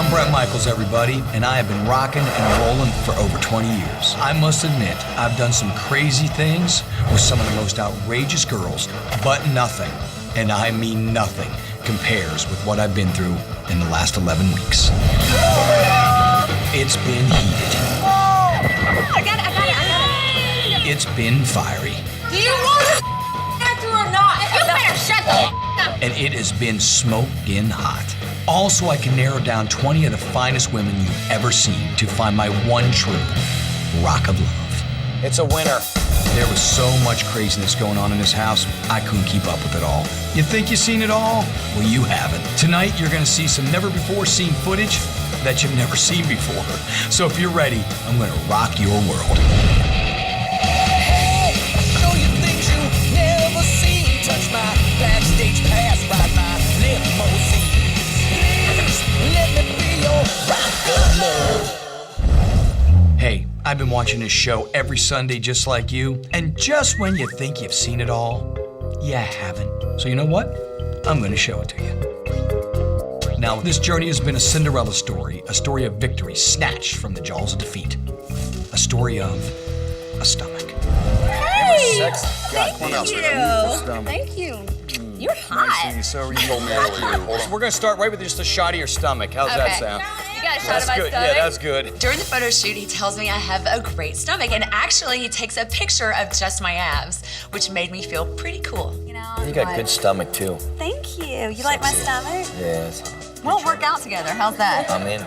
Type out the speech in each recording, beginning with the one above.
I'm Brett Michaels, everybody, and I have been rocking and rolling for over 20 years. I must admit, I've done some crazy things with some of the most outrageous girls, but nothing, and I mean nothing, compares with what I've been through in the last 11 weeks. It's been heated. I got it. It's been fiery. Do you want to through or not? You better shut the up. And it has been smoking hot. Also, I can narrow down 20 of the finest women you've ever seen to find my one true rock of love. It's a winner. There was so much craziness going on in this house, I couldn't keep up with it all. You think you've seen it all? Well, you haven't. Tonight, you're gonna see some never-before-seen footage that you've never seen before. So if you're ready, I'm gonna rock your world. Hey, show you things you never seen. Touch my backstage pass, ride my limousine. Please, let me be your rock of love. Hey, I've been watching this show every Sunday just like you, and just when you think you've seen it all, you haven't. So you know what? I'm gonna show it to you. Now, this journey has been a Cinderella story, a story of victory snatched from the jaws of defeat, a story of a stomach. Hey! Sex. Thank you. Thank you. You're hot. So you told me earlier. So we're gonna start right with just a shot of your stomach. How's that sound? You got a shot That's of my good. stomach? Yeah, that's good. During the photo shoot, he tells me I have a great stomach, and actually he takes a picture of just my abs, which made me feel pretty cool. You know, You got good stomach too. Thank you. You like my stomach? Yes. We'll work out together. How's that? I'm in.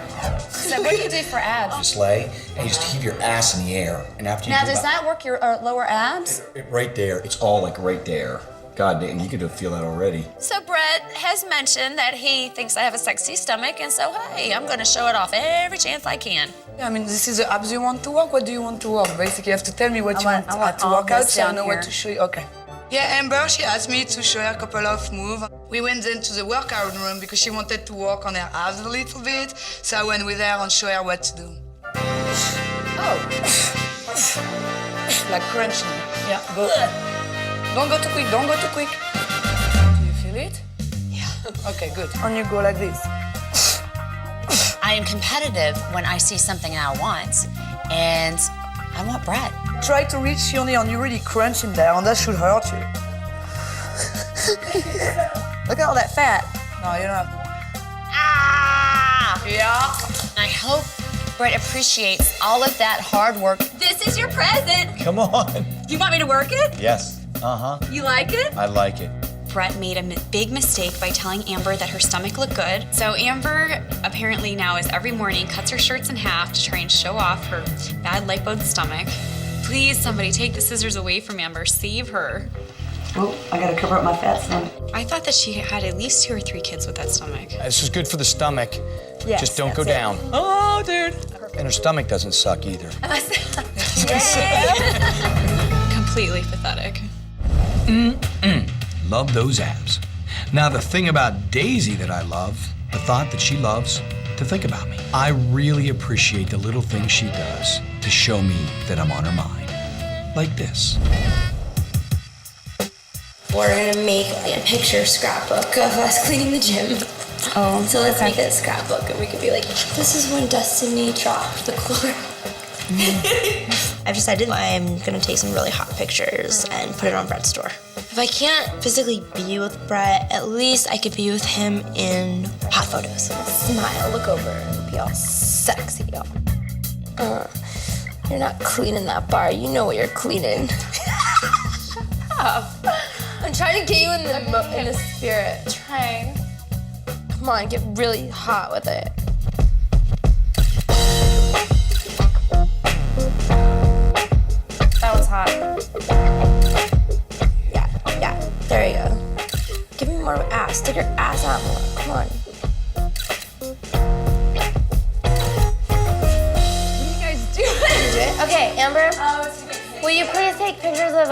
So what do you do for abs? Just lay and you just heave your ass in the air, and after you Now, do does that work your lower abs? right there, it's all like right there. God damn, you could feel that already. So Brett has mentioned that he thinks I have a sexy stomach, and so hey, I'm gonna show it off every chance I can. I mean, this is the abs you want to work. What do you want to work? Basically, you have to tell me what I you want want to all work out, this so I down know here. what to show you. Okay. Yeah, Amber, she asked me to show her a couple of moves. We went then to the workout room because she wanted to work on her abs a little bit. So I went with her and showed her what to do. Oh. Like crunching. Yeah, go. Don't go too quick, don't go too quick. Do you feel it? Yeah. Okay, good. And you go like this. I am competitive when I see something I want, and I want Brett. Try to reach your knee and you really crunch in there and that should hurt you. Look at all that fat. No, you don't have to. Ah! Yeah. I hope Brett appreciates all of that hard work. This is your present. Come on. You want me to work it? Yes. Uh-huh. You like it? I like it. Brett made a big mistake by telling Amber that her stomach looked good. So Amber apparently now is every morning cuts her shirts in half to try and show off her bad lipoed stomach. Please, somebody take the scissors away from Amber. Save her. Oh, I gotta cover up my fat stomach. I thought that she had at least 2 or 3 kids with that stomach. This is good for the stomach. Yes, Just don't go that's it. down. Oh, dude. And her stomach doesn't suck either. Completely pathetic. Love those abs. Now, the thing about Daisy that I love, the thought that she loves to think about me. I really appreciate the little things she does to show me that I'm on her mind. Like this. We're gonna make a picture scrapbook of us cleaning the gym. Oh, So let's make a scrapbook and we could be like, this is when Destiny dropped the core. I've decided I'm gonna take some really hot pictures and put it on Brett's store. If I can't physically be with Brett, at least I could be with him in hot photos. Smile, look over, and be all sexy, y'all. You're not cleaning that bar. You know what you're cleaning. I'm trying to get you in the spirit. Trying. Come on, get really hot with it. that was hot. Yeah, there you go. Give me more ass. Stick your ass out more. Come on. What are you guys doing? Okay, Amber. Will you please take pictures of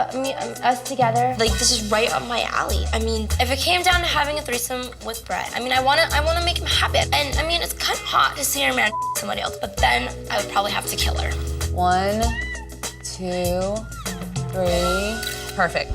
us together? Like, this is right up my alley. I mean, if it came down to having a threesome with Brett, I mean, I wanna make him happy. And I mean, it's kind of hot to see her man somebody else, but then I would probably have to kill her. 1, 2, 3. Perfect.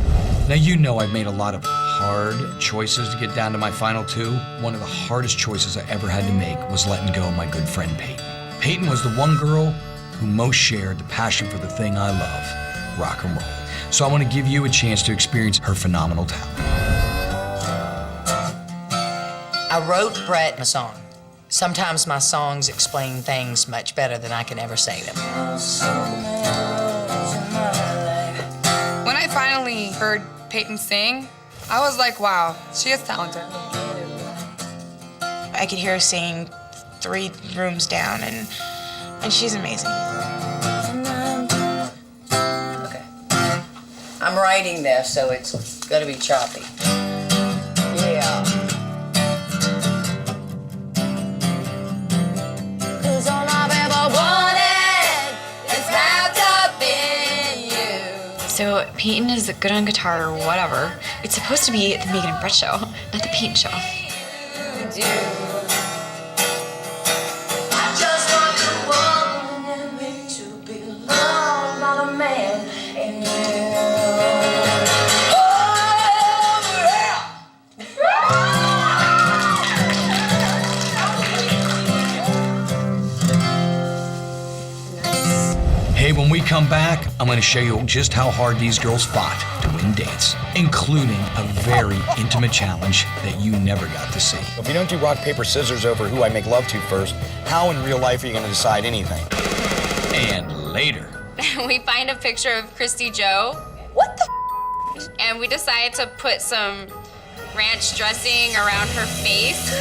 Now, you know I've made a lot of hard choices to get down to my final two, one of the hardest choices I ever had to make was letting go of my good friend Peyton. Peyton was the one girl who most shared the passion for the thing I love, rock and roll. So I want to give you a chance to experience her phenomenal talent. I wrote Brett a song. Sometimes my songs explain things much better than I can ever say them. When I finally heard Peyton sing, I was like, wow, she is talented. I could hear her sing 3 rooms down, and she's amazing. Okay. I'm writing this, so it's gonna be choppy. Yeah. 'Cause all I've ever wanted is wrapped up in you. So Peyton is good on guitar or whatever. It's supposed to be the Megan and Brett show, not the Peyton show. I just want the woman in me to be loved by the man in you. Hey, when we come back, I'm going to show you just how hard these girls fought to win dates, including a very intimate challenge that you never got to see. If you don't do rock, paper, scissors over who I make love to first, how in real life are you going to decide anything? And later, We find a picture of Christy Joe. What the And we decide to put some ranch dressing around her face.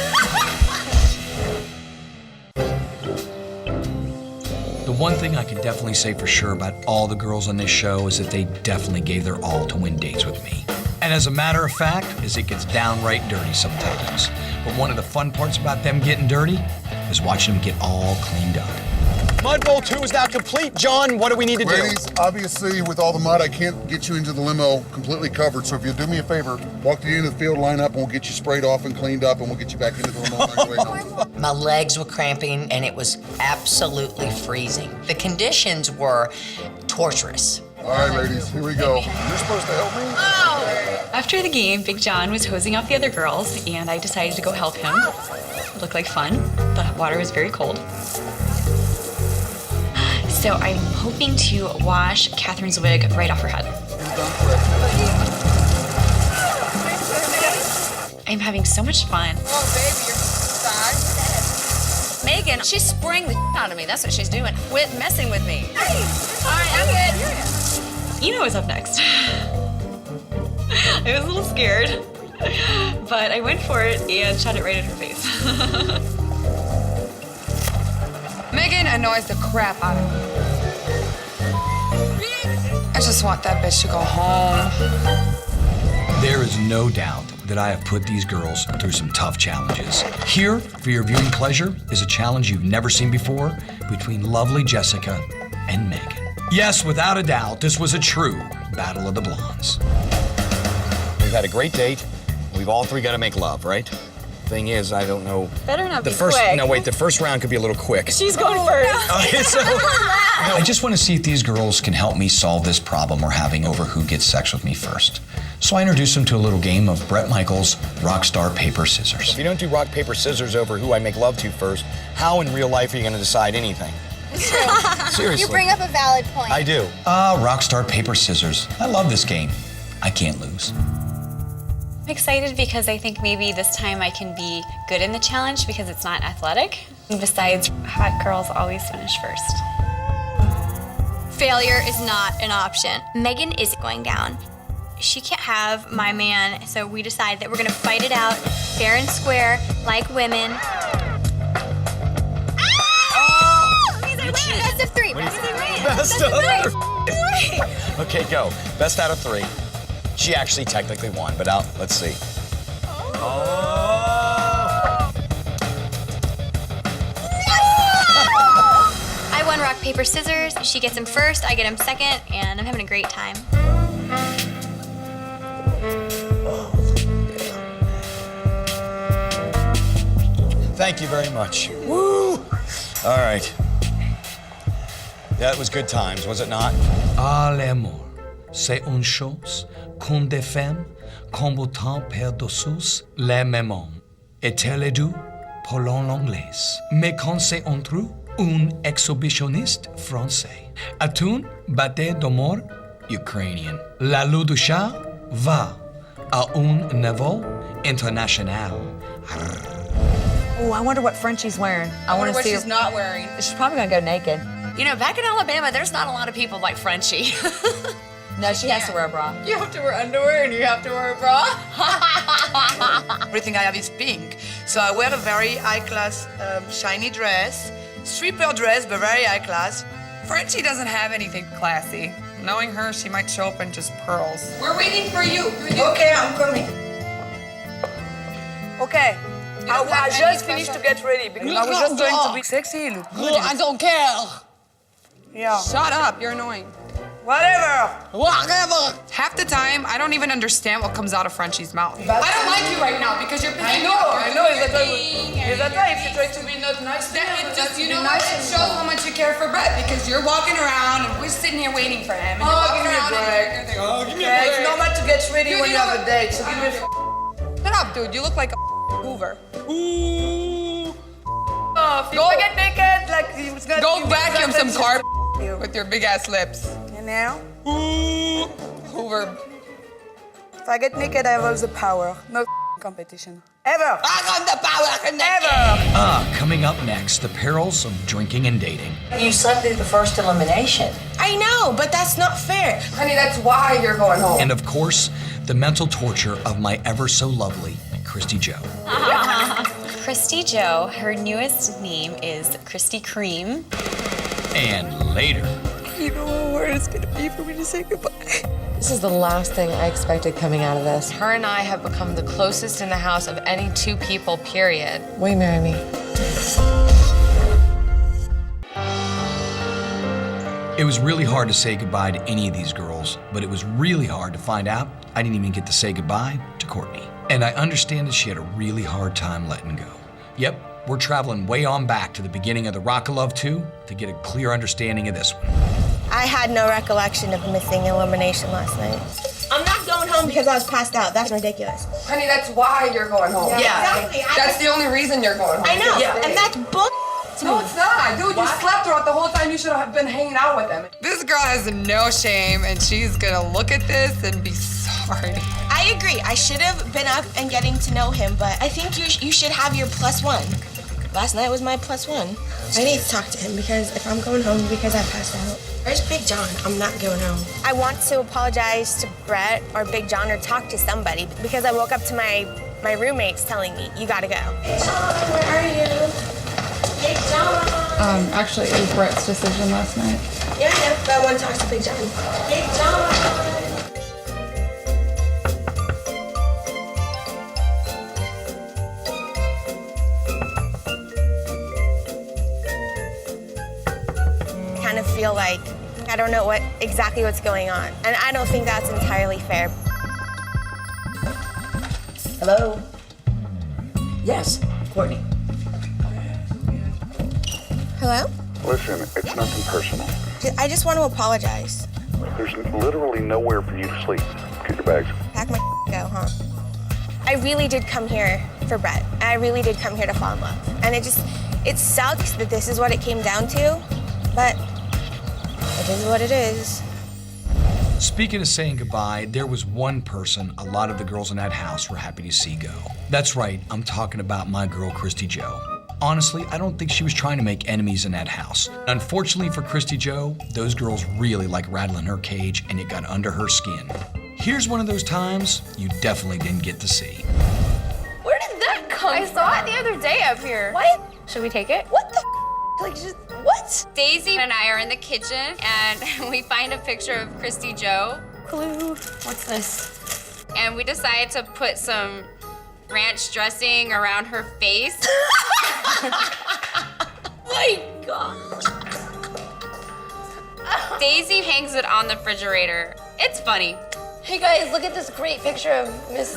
the one thing I can definitely say for sure about all the girls on this show is that they definitely gave their all to win dates with me. And as a matter of fact, is it gets downright dirty sometimes. But one of the fun parts about them getting dirty is watching them get all cleaned up. Mud Bowl 2 is now complete. John, what do we need to do? Ladies, obviously, with all the mud, I can't get you into the limo completely covered. So if you'll do me a favor, walk to the end of the field, line up, and we'll get you sprayed off and cleaned up, and we'll get you back into the limo on your way home. My legs were cramping, and it was absolutely freezing. The conditions were torturous. All right, ladies, here we go. You're supposed to help me? After the game, Big John was hosing off the other girls, and I decided to go help him. It looked like fun. The water was very cold. So I'm hoping to wash Catherine's wig right off her head. I'm having so much fun. Megan, she's spraying the out of me. That's what she's doing. Quit messing with me. Hey. All right, I'm good. Eno was up next. I was a little scared, but I went for it and shot it right in her face. Megan annoys the crap out of me. I just want that bitch to go home. There is no doubt that I have put these girls through some tough challenges. Here, for your viewing pleasure, is a challenge you've never seen before between lovely Jessica and Megan. Yes, without a doubt, this was a true battle of the blondes. We've had a great date. We've all three got to make love, right? Thing is, I don't know. Better not The be first, quick. no, wait, the first round could be a little quick. She's going first. Okay, so, I just want to see if these girls can help me solve this problem we're having over who gets sex with me first. So I introduced them to a little game of Bret Michaels' Rockstar Paper Scissors. if you don't do rock, paper, scissors over who I make love to first, how in real life are you going to decide anything? Seriously. You bring up a valid point. I do. Rockstar Paper Scissors. I love this game. I can't lose. I'm excited because I think maybe this time I can be good in the challenge because it's not athletic. And besides, hot girls always finish first. Failure is not an option. Megan is going down. She can't have my man, so we decide that we're gonna fight it out fair and square, like women. Best of three. Best of three. Okay, go. Best out of three. She actually technically won, but let's see. I won rock, paper, scissors. She gets him first, I get him second, and I'm having a great time. Thank you very much. Woo! All right. That was good times, was it not? Ah, l'amour, c'est une chose qu'une des femmes combattant par-dessus les mêmes, était le doux parlant l'anglais. Mais quand c'est entre un exhibitionniste français, atun batté de mort ukrainien. La loi du chat va à un niveau international. Oh, I wonder what Frenchy's wearing. I want to what see. she's not wearing. She's probably gonna go naked. You know, back in Alabama, there's not a lot of people like Frenchy. No, she has to wear a bra. You have to wear underwear and you have to wear a bra. Everything I have is pink. So I wear a very high-class shiny dress, stripper dress, but very high-class. Frenchy doesn't have anything classy. Knowing her, she might show up in just pearls. We're waiting for you. Okay, I'm coming. Okay. don't I have just any finished to special- get ready because I was just going to be sexy. Look good. I don't care. Yeah. Shut up, you're annoying. Whatever. Whatever. Half the time, I don't even understand what comes out of Frenchy's mouth. I don't like you right now because you're pissing me off. I know. Is that why if you try to be not nice to That him, it just, you know, nice it shows how much you care for Brett because you're walking around and we're sitting here waiting for him. And you're walking give me a around break. and you're like, give me a Yeah, break. it's normal to get ready Dude, when you you have know a date, so give me a Shut up, dude. You look like a Hoover. off. You get naked, like he was gonna Go give me vacuum some something. carpet with your big ass lips. And now, Hoover. if I get naked, I have all the power. No competition. Ever. I got the power Ever. Coming up next, the perils of drinking and dating. You slept through the first elimination. I know, but that's not fair. Honey, that's why you're going home. And of course, the mental torture of my ever so lovely Christy Joe. Christy Joe, her newest name is Christy Cream. And later, You know how hard it's gonna be for me to say goodbye. This is the last thing I expected coming out of this. Her and I have become the closest in the house of any two people, period. Will you marry me? it was really hard to say goodbye to any of these girls, but it was really hard to find out I didn't even get to say goodbye to Courtney. And I understand that she had a really hard time letting go. Yep, we're traveling way on back to the beginning of the Rock of Love 2 to get a clear understanding of this one. I had no recollection of missing elimination last night. I'm not going home because I was passed out. That's ridiculous. Honey, that's why you're going home. Yeah, exactly. That's the only reason you're going home. I know, Yeah. and that's bull. No, it's not. Dude, you slept throughout the whole time. You should have been hanging out with him. This girl has no shame, and she's gonna look at this and be sorry. I agree. I should have been up and getting to know him, but I think you should have your +1. Last night was my +1. I need to talk to him because if I'm going home because I passed out. Where's Big John? I'm not going home. I want to apologize to Brett or Big John or talk to somebody because I woke up to my roommates telling me, you gotta go. Big John, where are you? Big John. Actually, it was Brett's decision last night. Yeah, but I want to talk to Big John. Big John. Kind of feel like I don't know exactly what's going on, and I don't think that's entirely fair. Hello? Yes, Courtney. Hello? Listen, it's nothing personal. I just want to apologize. There's literally nowhere for you to sleep. Get your bags. Pack my go, huh? I really did come here for Brett. I really did come here to fall in love. And it sucks that this is what it came down to, but it is what it is. Speaking of saying goodbye, there was one person a lot of the girls in that house were happy to see go. That's right, I'm talking about my girl, Christy Joe. Honestly, I don't think she was trying to make enemies in that house. Unfortunately for Christy Joe, those girls really like rattling her cage and it got under her skin. Here's one of those times you definitely didn't get to see. Where did that come from? I saw it the other day up here. What? Should we take it? What the Like, just, what? Daisy and I are in the kitchen and we find a picture of Christy Joe. Clue. What's this? And we decide to put some ranch dressing around her face. My God. Daisy hangs it on the refrigerator. It's funny. Hey guys, look at this great picture of Miss...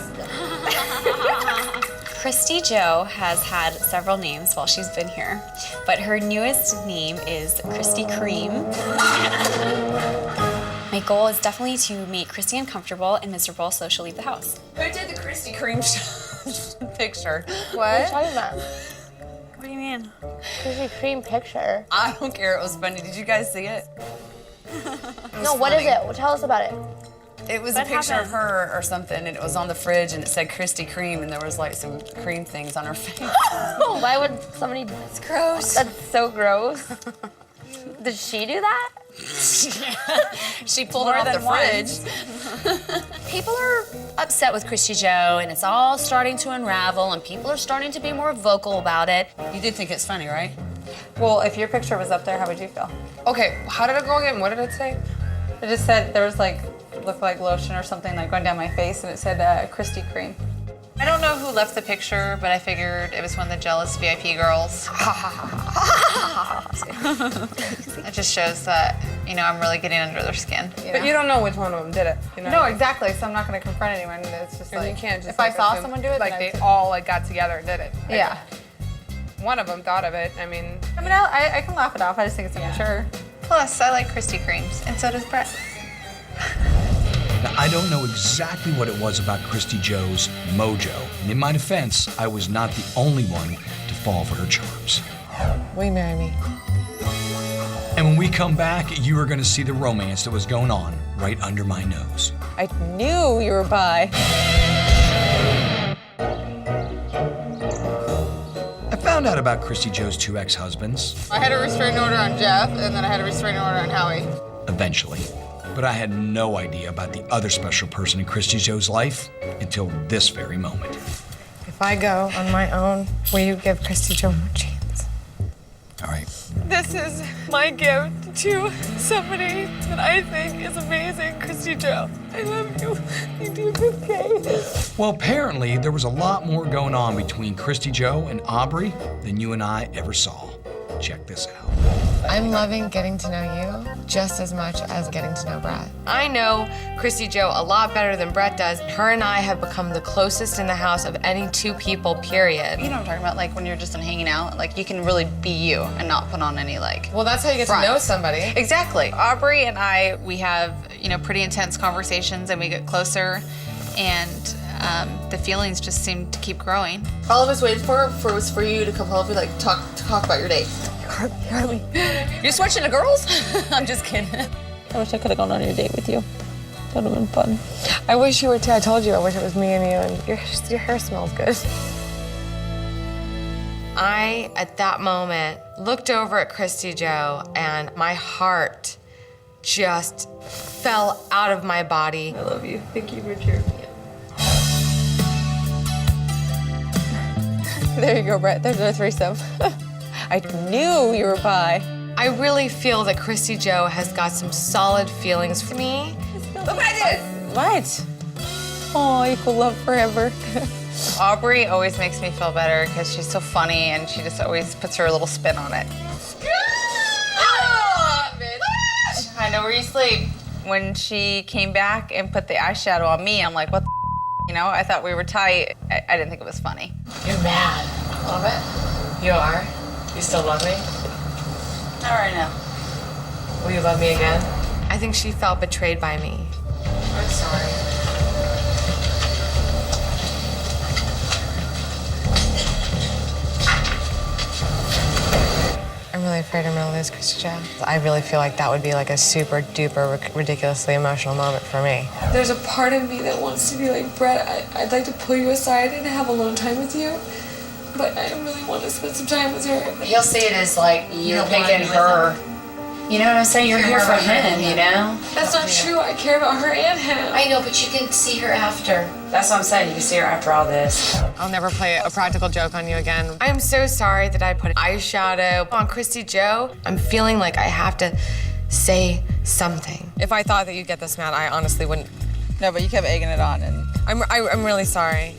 Christy Joe has had several names while she's been here, but her newest name is Christy Cream. My goal is definitely to make Christy uncomfortable and miserable, so she'll leave the house. Who did the Krispy Kreme picture? What are you talking about? What do you mean? Krispy Kreme picture. I don't care. It was funny. Did you guys see it? No, what is it? Tell us about it. It was What a picture happened? of her or something, and it was on the fridge, and it said Krispy Kreme, and there was like some cream things on her face. Why would somebody? That's gross. That's so gross. Did she do that? She pulled More it off the than fridge. People are upset with Christy Joe, and it's all starting to unravel, and people are starting to be more vocal about it. You did think it's funny, right? Well, if your picture was up there, how would you feel? Okay, how did it go again? What did it say? It just said there was like, looked like lotion or something like going down my face, and it said Krispy Kreme. I don't know who left the picture, but I figured it was one of the jealous VIP girls. It just shows that, you know, I'm really getting under their skin. But you don't know which one of them did it. You know? No, exactly. So I'm not going to confront anyone. It's just And like you can't just if I saw assume, someone do it, like then they all like got together and did it. Like, yeah. One of them thought of it. I mean, I can laugh it off. I just think it's immature. Plus, I like Krispy Kremes, and so does Brett. Now, I don't know exactly what it was about Christy Joe's mojo, and in my defense, I was not the only one to fall for her charms. Will you marry me? And when we come back, you are going to see the romance that was going on right under my nose. I knew you were bi. I found out about Christy Joe's 2 ex-husbands, I had a restraining order on Jeff, and then I had a restraining order on Howie. eventually. But I had no idea about the other special person in Christy Joe's life until this very moment. If I go on my own, will you give Christy Joe more chance? All right. This is my gift to somebody that I think is amazing, Christy Joe. I love you. You do okay. Well, apparently there was a lot more going on between Christy Joe and Aubrey than you and I ever saw. Check this out. I'm loving getting to know you just as much as getting to know Brett. I know Christy Joe a lot better than Brett does. Her and I have become the closest in the house of any 2 people, period. You know what I'm talking about? Like when you're just hanging out, like you can really be you and not put on any like. Well, that's how you get front. to know somebody. Exactly. Aubrey and I, we have, you know, pretty intense conversations and we get closer and the feelings just seem to keep growing. All of us waited for was for you to come home and like talk about your date. Carly, you're switching to girls? I'm just kidding. I wish I could have gone on your date with you. That would have been fun. I wish you were too. I told you I wish it was me and you, and your hair smells good. I, at that moment, looked over at Christy Joe and my heart just fell out of my body. I love you. Thank you for cheering me up. There you go, Brett. There's our threesome. I knew you were bi. I really feel that Christy Joe has got some solid feelings for me. Look what I did! What? Oh, equal love forever. Aubrey always makes me feel better because she's so funny and she just always puts her little spin on it. I know where you sleep. When she came back and put the eyeshadow on me, I'm like, what the you know? I thought we were tight. I didn't think it was funny. You're mad. Love it. You are? You still love me? Not right now. Will you love me again? I think she felt betrayed by me. I'm sorry. I'm really afraid I'm gonna lose Christy Joe. I really feel like that would be like a super duper ridiculously emotional moment for me. There's a part of me that wants to be like, Brett, I'd like to pull you aside and have alone time with you, but I really want to spend some time with her. He'll see it as like you're picking her. You know what I'm saying? You're here for him, you know? That's not true. I care about her and him. I know, but you can see her after. That's what I'm saying. You can see her after all this. I'll never play a practical joke on you again. I'm so sorry that I put eyeshadow on Christy Joe. I'm feeling like I have to say something. If I thought that you'd get this mad, I honestly wouldn't. No, but you kept egging it on, and I'm really sorry.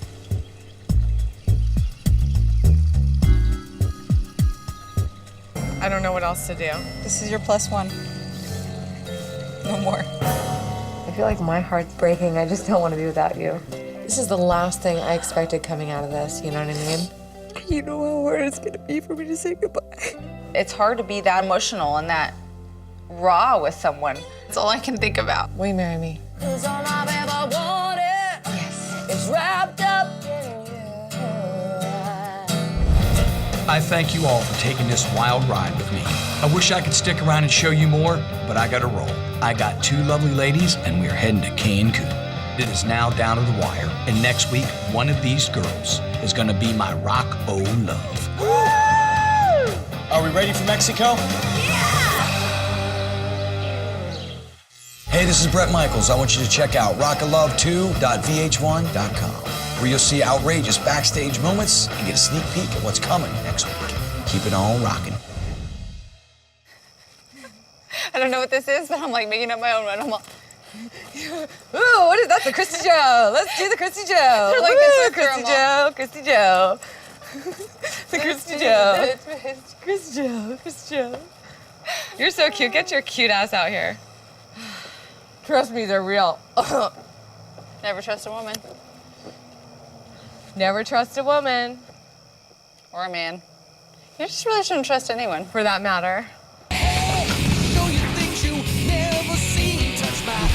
I don't know what else to do. this is your +1. No more. I feel like my heart's breaking. I just don't want to be without you. This is the last thing I expected coming out of this, you know what I mean? You know how hard it's gonna be for me to say goodbye. It's hard to be that emotional and that raw with someone. That's all I can think about. Will you marry me? Cause all I've ever wanted is wrapped up in you. I thank you all for taking this wild ride with me. I wish I could stick around and show you more, but I gotta roll. I got 2 lovely ladies, and we're heading to Cancun. It is now down to the wire, and next week, one of these girls is gonna be my rock o' love. Are we ready for Mexico? Hey, this is Brett Michaels. I want you to check out rockalove2.vh1.com, where you'll see outrageous backstage moments and get a sneak peek at what's coming next week. Keep it on rocking. I don't know what this is, but I'm like making up my own one. I'm like, Ooh, what is that? The Christy Joe. Let's do the Christy Joe. They're like Woo, this with Christy grandma. Joe, Christy Joe. The Christy Joe. Christy Joe, Christy Joe. You're so cute. Get your cute ass out here. Trust me, they're real. Never trust a woman. Never trust a woman. Or a man. You just really shouldn't trust anyone. For that matter. Know you think you never seen touch my